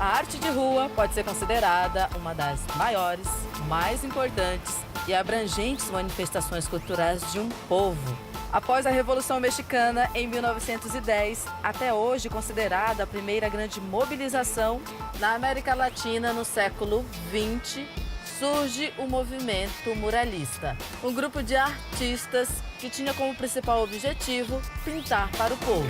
A arte de rua pode ser considerada uma das maiores, mais importantes e abrangentes manifestações culturais de um povo. Após a Revolução Mexicana, em 1910, até hoje considerada a primeira grande mobilização na América Latina no século XX, surge o movimento muralista, um grupo de artistas que tinha como principal objetivo pintar para o povo.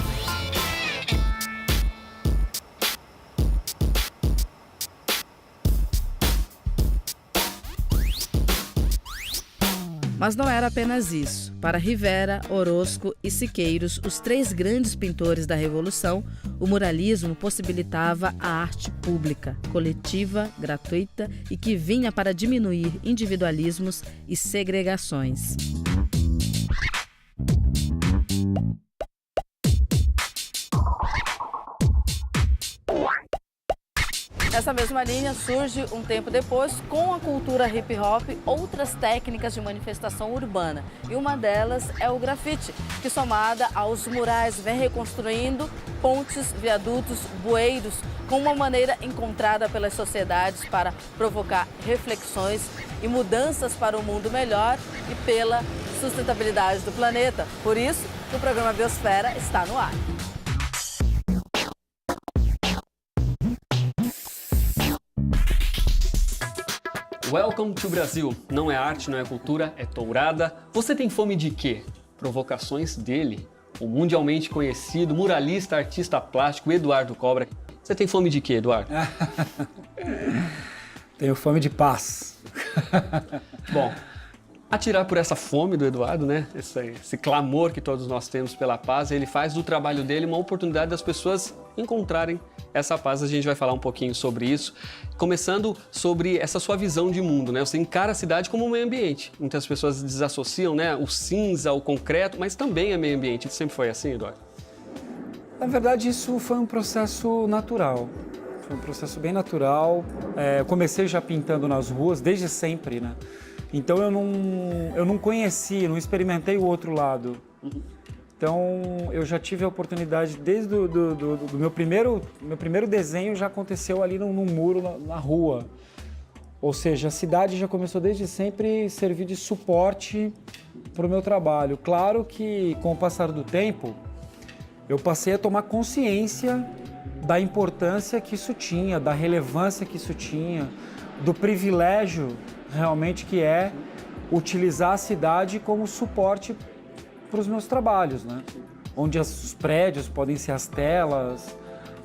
Mas não era apenas isso. Para Rivera, Orozco e Siqueiros, os três grandes pintores da Revolução, o muralismo possibilitava a arte pública, coletiva, gratuita e que vinha para diminuir individualismos e segregações. Essa mesma linha surge um tempo depois, com a cultura hip-hop, outras técnicas de manifestação urbana. E uma delas é o grafite, que somada aos murais vem reconstruindo pontes, viadutos, bueiros, com uma maneira encontrada pelas sociedades para provocar reflexões e mudanças para um mundo melhor e pela sustentabilidade do planeta. Por isso, o programa Biosfera está no ar. Welcome to Brasil. Não é arte, não é cultura, é tourada. Você tem fome de quê? Provocações dele, o mundialmente conhecido muralista, artista plástico Eduardo Cobra. Você tem fome de quê, Eduardo? Tenho fome de paz. Bom, atirar por essa fome do Eduardo, né? Esse clamor que todos nós temos pela paz, ele faz do trabalho dele uma oportunidade das pessoas encontrarem essa paz. A gente vai falar um pouquinho sobre isso, começando sobre essa sua visão de mundo, né? Você encara a cidade como um meio ambiente. Muitas pessoas desassociam, né, o cinza, o concreto, mas também é meio ambiente. Isso sempre foi assim, Eduardo? Na verdade, isso foi um processo natural. Foi um processo bem natural. Eu comecei já pintando nas ruas desde sempre, né? Então eu não conheci, não experimentei o outro lado. Então eu já tive a oportunidade desde do meu primeiro desenho já aconteceu ali num muro na rua. Ou seja, a cidade já começou desde sempre a servir de suporte para o meu trabalho. Claro que com o passar do tempo eu passei a tomar consciência da importância que isso tinha, da relevância que isso tinha, do privilégio realmente que é utilizar a cidade como suporte para os meus trabalhos, né? Onde os prédios podem ser as telas,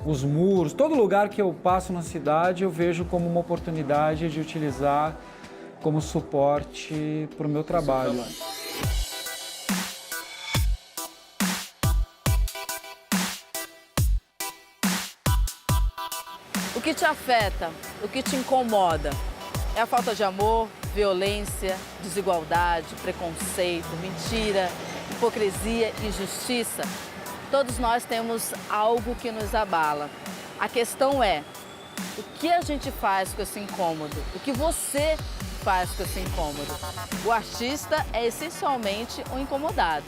os muros, todo lugar que eu passo na cidade eu vejo como uma oportunidade de utilizar como suporte para o meu trabalho. O que te afeta, o que te incomoda? É a falta de amor, violência, desigualdade, preconceito, mentira, hipocrisia, injustiça? Todos nós temos algo que nos abala. A questão é, o que a gente faz com esse incômodo? O que você faz com esse incômodo? O artista é essencialmente um incomodado.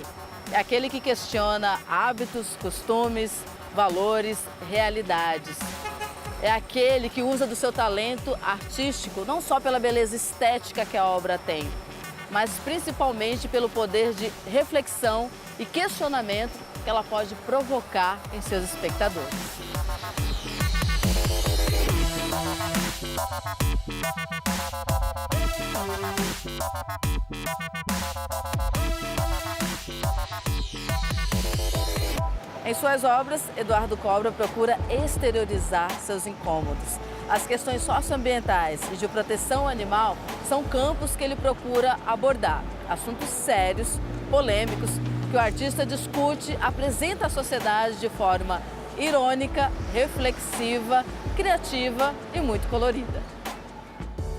É aquele que questiona hábitos, costumes, valores, realidades. É aquele que usa do seu talento artístico não só pela beleza estética que a obra tem, mas principalmente pelo poder de reflexão e questionamento que ela pode provocar em seus espectadores. Em suas obras, Eduardo Cobra procura exteriorizar seus incômodos. As questões socioambientais e de proteção animal são campos que ele procura abordar. Assuntos sérios, polêmicos, que o artista discute, apresenta à sociedade de forma irônica, reflexiva, criativa e muito colorida.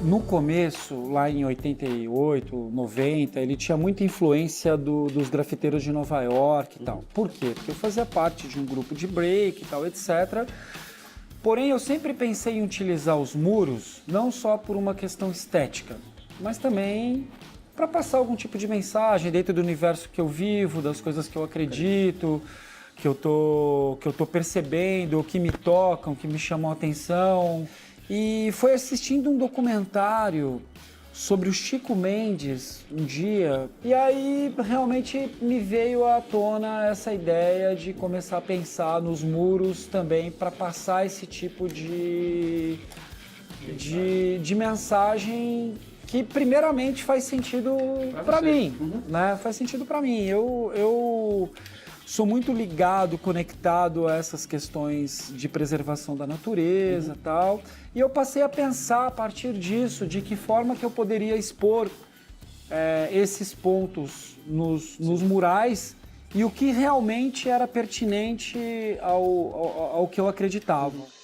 No começo, lá em 88, 90, ele tinha muita influência dos grafiteiros de Nova York e tal. Por quê? Porque eu fazia parte de um grupo de break e tal, etc. Porém, eu sempre pensei em utilizar os muros, não só por uma questão estética, mas também para passar algum tipo de mensagem dentro do universo que eu vivo, das coisas que eu acredito. que eu tô percebendo, que me tocam, que me chamam a atenção. E foi assistindo um documentário sobre o Chico Mendes um dia, e aí realmente me veio à tona essa ideia de começar a pensar nos muros também para passar esse tipo de mensagem que primeiramente faz sentido para mim, né? Faz sentido para mim. Eu sou muito ligado, conectado a essas questões de preservação da natureza e tal. E eu passei a pensar a partir disso, de que forma que eu poderia expor esses pontos nos murais e o que realmente era pertinente ao que eu acreditava.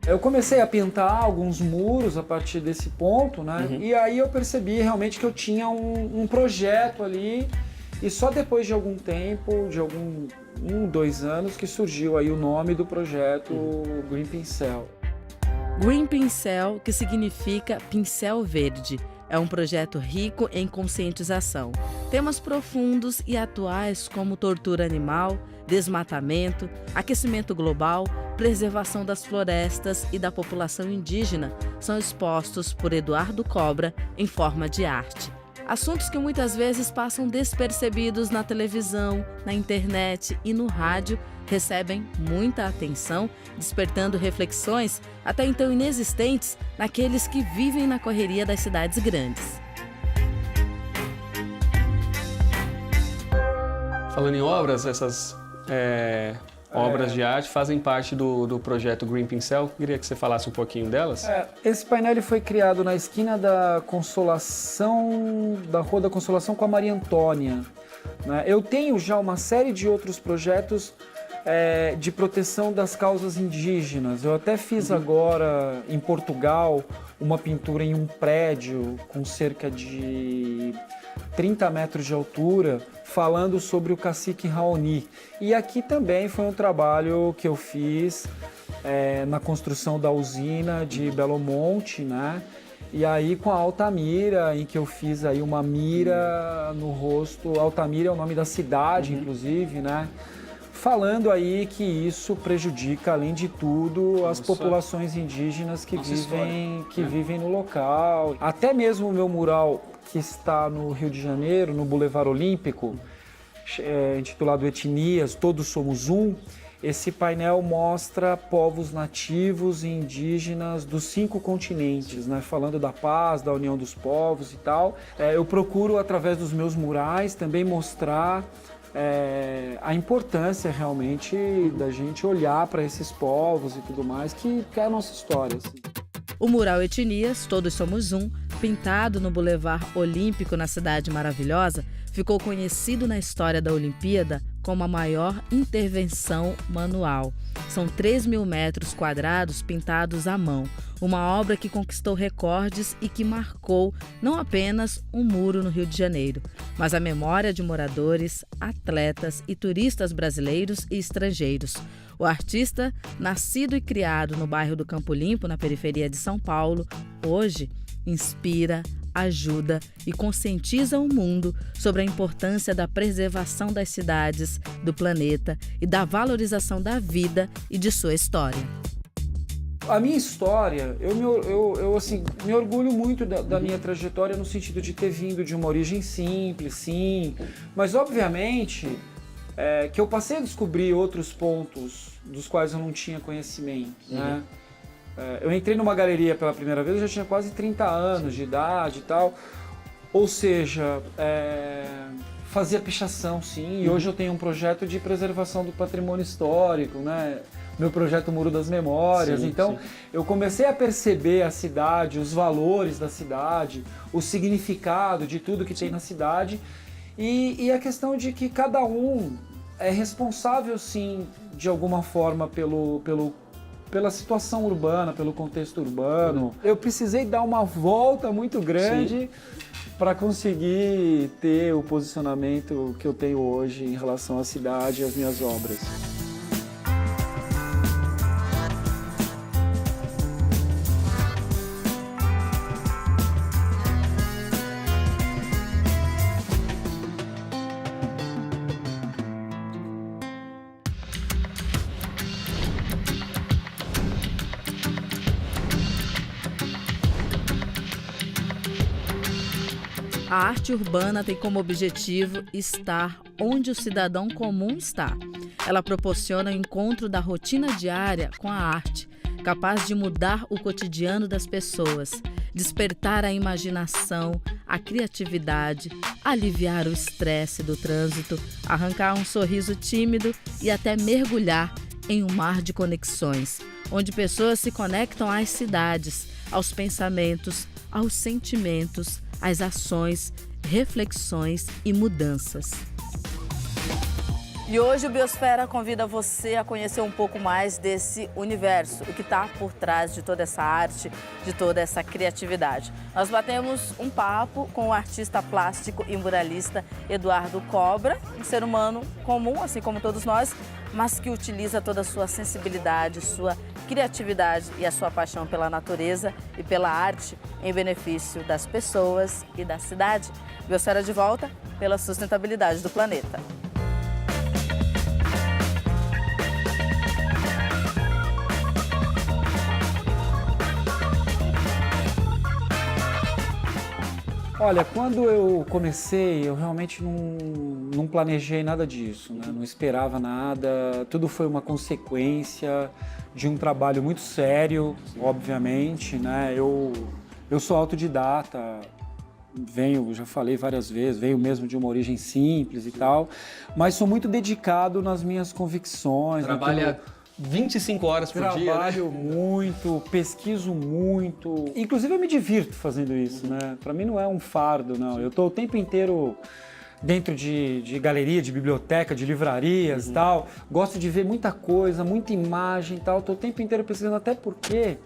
Eu comecei a pintar alguns muros a partir desse ponto, né? E aí eu percebi realmente que eu tinha um projeto ali, e só depois de algum tempo, de 2 anos, que surgiu aí o nome do projeto Green Pincel. Green Pincel, que significa pincel verde, é um projeto rico em conscientização. Temas profundos e atuais como tortura animal, desmatamento, aquecimento global, preservação das florestas e da população indígena são expostos por Eduardo Cobra em forma de arte. Assuntos que muitas vezes passam despercebidos na televisão, na internet e no rádio recebem muita atenção, despertando reflexões até então inexistentes naqueles que vivem na correria das cidades grandes. Falando em obras, essas obras de arte fazem parte do projeto Green Pincel. Queria que você falasse um pouquinho delas. Esse painel ele foi criado na esquina da Consolação, da Rua da Consolação com a Maria Antônia, né? Eu tenho já uma série de outros projetos de proteção das causas indígenas. Eu até fiz agora, em Portugal, uma pintura em um prédio com cerca de 30 metros de altura, falando sobre o cacique Raoni. E aqui também foi um trabalho que eu fiz na construção da usina de Belo Monte, né? E aí com a Altamira, em que eu fiz aí uma mira no rosto. Altamira é o nome da cidade, inclusive, né? Falando aí que isso prejudica, além de tudo, as populações indígenas que vivem no local. Até mesmo o meu mural, que está no Rio de Janeiro, no Boulevard Olímpico, intitulado Etnias, Todos Somos Um, esse painel mostra povos nativos e indígenas dos 5 continentes, né? Falando da paz, da união dos povos e tal. Eu procuro, através dos meus murais, também mostrar a importância realmente da gente olhar para esses povos e tudo mais, que é a nossa história. Assim. O mural Etnias, Todos Somos Um, pintado no Boulevard Olímpico na Cidade Maravilhosa, ficou conhecido na história da Olimpíada como a maior intervenção manual. São 3.000 metros quadrados pintados à mão, uma obra que conquistou recordes e que marcou não apenas um muro no Rio de Janeiro, mas a memória de moradores, atletas e turistas brasileiros e estrangeiros. O artista, nascido e criado no bairro do Campo Limpo, na periferia de São Paulo, hoje inspira, ajuda e conscientiza o mundo sobre a importância da preservação das cidades, do planeta e da valorização da vida e de sua história. A minha história, eu me orgulho muito da minha trajetória no sentido de ter vindo de uma origem simples, sim, mas obviamente que eu passei a descobrir outros pontos dos quais eu não tinha conhecimento, né? Eu entrei numa galeria pela primeira vez, eu já tinha quase 30 anos de idade e tal, ou seja, fazia pichação, sim, e hoje eu tenho um projeto de preservação do patrimônio histórico, né? Meu projeto Muro das Memórias, então eu comecei a perceber a cidade, os valores da cidade, o significado de tudo que tem na cidade e a questão de que cada um é responsável, sim, de alguma forma pela situação urbana, pelo contexto urbano. Eu precisei dar uma volta muito grande para conseguir ter o posicionamento que eu tenho hoje em relação à cidade e às minhas obras. A arte urbana tem como objetivo estar onde o cidadão comum está. Ela proporciona o encontro da rotina diária com a arte, capaz de mudar o cotidiano das pessoas, despertar a imaginação, a criatividade, aliviar o estresse do trânsito, arrancar um sorriso tímido e até mergulhar em um mar de conexões, onde pessoas se conectam às cidades, aos pensamentos, aos sentimentos, às ações, reflexões e mudanças. E hoje o Biosfera convida você a conhecer um pouco mais desse universo, o que está por trás de toda essa arte, de toda essa criatividade. Nós batemos um papo com o artista plástico e muralista Eduardo Cobra, um ser humano comum, assim como todos nós, mas que utiliza toda a sua sensibilidade, sua criatividade e a sua paixão pela natureza e pela arte em benefício das pessoas e da cidade. Biosfera de volta pela sustentabilidade do planeta. Olha, quando eu comecei, eu realmente não planejei nada disso, né? Não esperava nada, tudo foi uma consequência de um trabalho muito sério, obviamente, né? Eu sou autodidata, já falei várias vezes, venho mesmo de uma origem simples e tal, mas sou muito dedicado nas minhas convicções. Trabalha 25 horas por dia, né? Trabalho muito, pesquiso muito. Inclusive eu me divirto fazendo isso, né? Para mim não é um fardo, não. Eu tô o tempo inteiro dentro de galeria, de biblioteca, de livrarias e tal. Gosto de ver muita coisa, muita imagem e tal. Tô o tempo inteiro pesquisando, até porque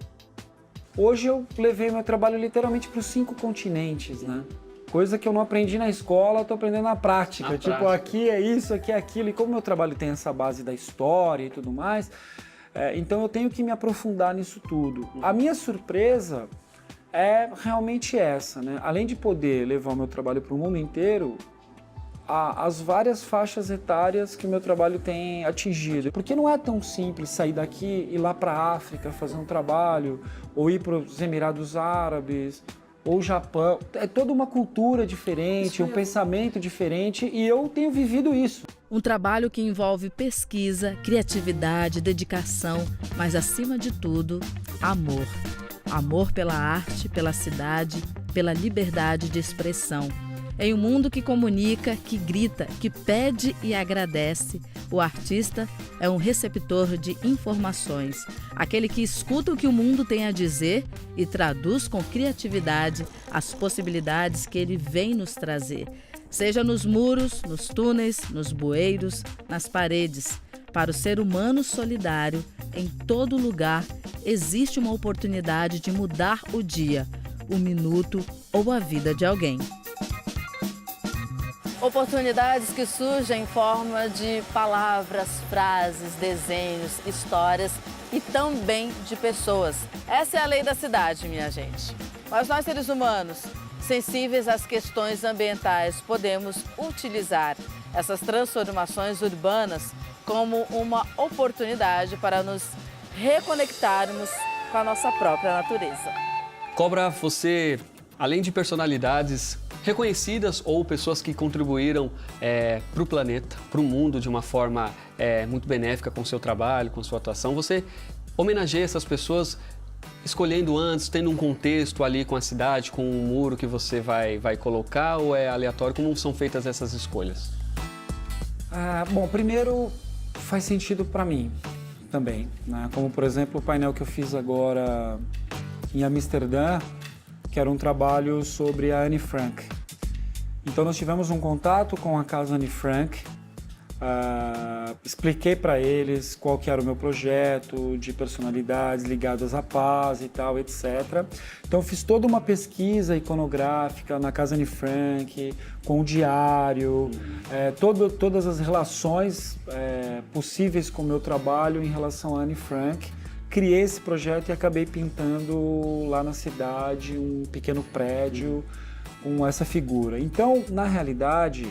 hoje eu levei meu trabalho literalmente para os 5 continentes, né? Coisa que eu não aprendi na escola, eu tô aprendendo na prática. Aqui é isso, aqui é aquilo. E como meu trabalho tem essa base da história e tudo mais, então eu tenho que me aprofundar nisso tudo. A minha surpresa é realmente essa, né? Além de poder levar o meu trabalho para o mundo inteiro, as várias faixas etárias que o meu trabalho tem atingido. Porque não é tão simples sair daqui e ir lá para a África fazer um trabalho, ou ir para os Emirados Árabes, ou Japão. É toda uma cultura diferente, um pensamento diferente, e eu tenho vivido isso. Um trabalho que envolve pesquisa, criatividade, dedicação, mas acima de tudo, amor. Amor pela arte, pela cidade, pela liberdade de expressão. Em um mundo que comunica, que grita, que pede e agradece, o artista é um receptor de informações, aquele que escuta o que o mundo tem a dizer e traduz com criatividade as possibilidades que ele vem nos trazer, seja nos muros, nos túneis, nos bueiros, nas paredes. Para o ser humano solidário, em todo lugar, existe uma oportunidade de mudar o dia, o minuto ou a vida de alguém. Oportunidades que surgem em forma de palavras, frases, desenhos, histórias e também de pessoas. Essa é a lei da cidade, minha gente. Mas nós, seres humanos, sensíveis às questões ambientais, podemos utilizar essas transformações urbanas como uma oportunidade para nos reconectarmos com a nossa própria natureza. Cobra, você, além de personalidades reconhecidas ou pessoas que contribuíram para o planeta, para o mundo de uma forma muito benéfica com o seu trabalho, com sua atuação, você homenageia essas pessoas escolhendo antes, tendo um contexto ali com a cidade, com o muro que você vai colocar, ou é aleatório? Como são feitas essas escolhas? Bom, primeiro faz sentido para mim também, né? Como por exemplo o painel que eu fiz agora em Amsterdã, que era um trabalho sobre a Anne Frank. Então nós tivemos um contato com a casa Anne Frank, expliquei para eles qual que era o meu projeto de personalidades ligadas à paz e tal, etc. Então fiz toda uma pesquisa iconográfica na casa Anne Frank, com o diário, todas as relações possíveis com o meu trabalho em relação a Anne Frank. Criei esse projeto e acabei pintando lá na cidade um pequeno prédio com essa figura. Então, na realidade,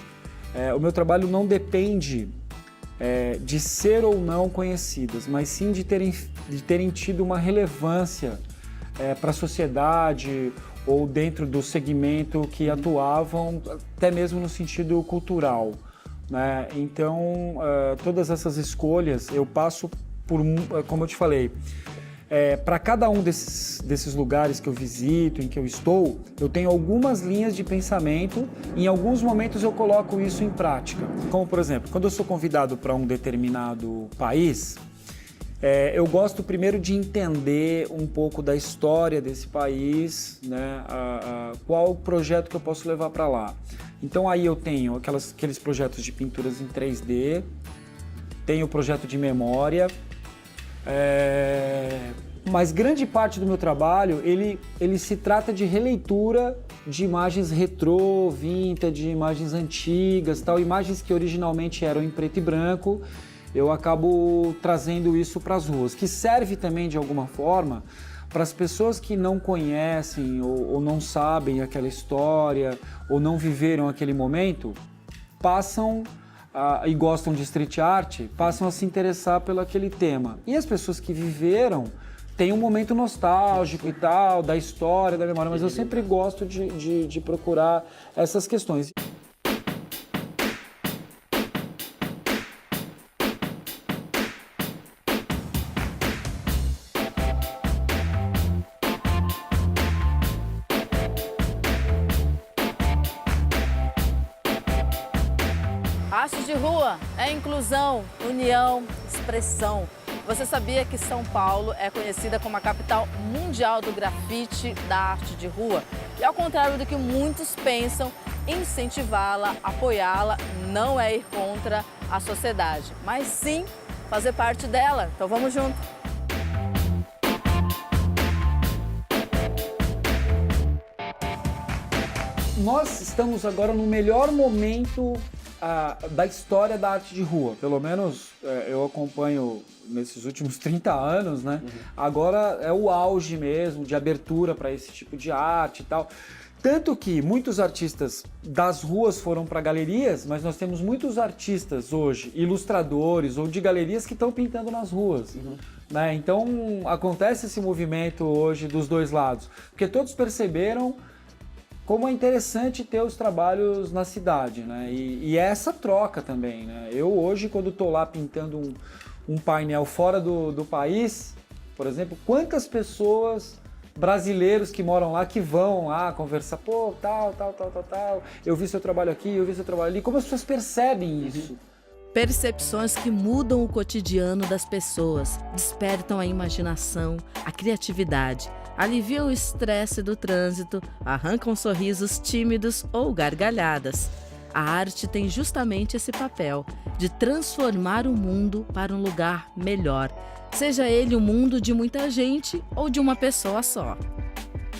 o meu trabalho não depende de ser ou não conhecidas, mas sim de terem tido uma relevância para a sociedade ou dentro do segmento que atuavam, até mesmo no sentido cultural, né? Então, todas essas escolhas eu passo por, como eu te falei, para cada um desses lugares que eu visito, em que eu estou, eu tenho algumas linhas de pensamento e em alguns momentos eu coloco isso em prática. Como, por exemplo, quando eu sou convidado para um determinado país, eu gosto primeiro de entender um pouco da história desse país, né? Qual o projeto que eu posso levar para lá. Então aí eu tenho aqueles projetos de pinturas em 3D, tenho o projeto de memória, mas grande parte do meu trabalho ele se trata de releitura de imagens retrô, vintage, imagens antigas, tal, imagens que originalmente eram em preto e branco. Eu acabo trazendo isso para as ruas, que serve também de alguma forma para as pessoas que não conhecem ou não sabem aquela história ou não viveram aquele momento, passam e gostam de street art, passam a se interessar pelo aquele tema. E as pessoas que viveram têm um momento nostálgico e tal, da história, da memória, mas eu sempre gosto de procurar essas questões. Arte de rua é inclusão, união, expressão. Você sabia que São Paulo é conhecida como a capital mundial do grafite, da arte de rua? E ao contrário do que muitos pensam, incentivá-la, apoiá-la não é ir contra a sociedade, mas sim fazer parte dela. Então vamos junto! Nós estamos agora no melhor momento da história da arte de rua, pelo menos eu acompanho nesses últimos 30 anos, né? Agora é o auge mesmo de abertura para esse tipo de arte e tal. Tanto que muitos artistas das ruas foram para galerias, mas nós temos muitos artistas hoje, ilustradores ou de galerias que estão pintando nas ruas. Né? Então acontece esse movimento hoje dos dois lados, porque todos perceberam como é interessante ter os trabalhos na cidade, né? E essa troca também, né? Eu hoje, quando estou lá pintando um painel fora do país, por exemplo, quantas pessoas, brasileiros que moram lá, que vão lá conversar, pô, tal, eu vi seu trabalho aqui, eu vi seu trabalho ali, como as pessoas percebem isso? Percepções que mudam o cotidiano das pessoas, despertam a imaginação, a criatividade, aliviam o estresse do trânsito, arrancam sorrisos tímidos ou gargalhadas. A arte tem justamente esse papel de transformar o mundo para um lugar melhor, seja ele o mundo de muita gente ou de uma pessoa só.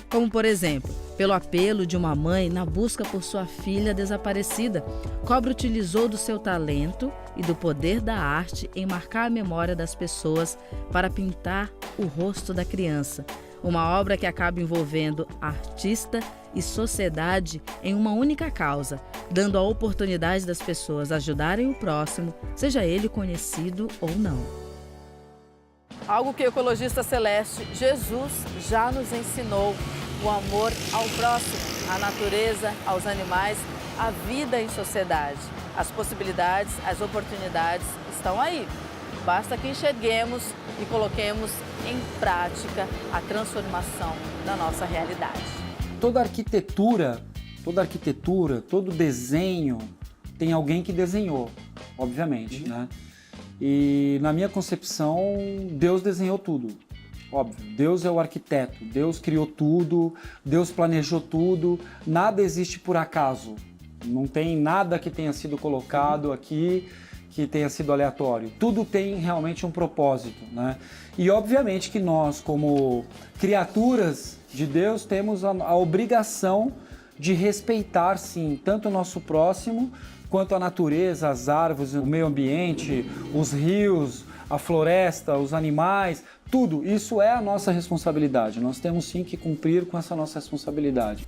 Como, por exemplo, pelo apelo de uma mãe na busca por sua filha desaparecida, Cobra utilizou do seu talento e do poder da arte em marcar a memória das pessoas para pintar o rosto da criança. Uma obra que acaba envolvendo artista e sociedade em uma única causa, dando a oportunidade das pessoas ajudarem o próximo, seja ele conhecido ou não. Algo que o ecologista Celeste Jesus já nos ensinou: o amor ao próximo, à natureza, aos animais, à vida em sociedade. As possibilidades, as oportunidades estão aí. Basta que enxerguemos e coloquemos em prática a transformação da nossa realidade. Toda arquitetura, todo desenho tem alguém que desenhou, obviamente, né? E na minha concepção, Deus desenhou tudo. Óbvio, Deus é o arquiteto, Deus criou tudo, Deus planejou tudo, nada existe por acaso. Não tem nada que tenha sido colocado aqui que tenha sido aleatório. Tudo tem realmente um propósito, né? E obviamente que nós, como criaturas de Deus, temos a obrigação de respeitar, sim, tanto o nosso próximo, quanto a natureza, as árvores, o meio ambiente, os rios, a floresta, os animais, tudo. Isso é a nossa responsabilidade. Nós temos sim que cumprir com essa nossa responsabilidade.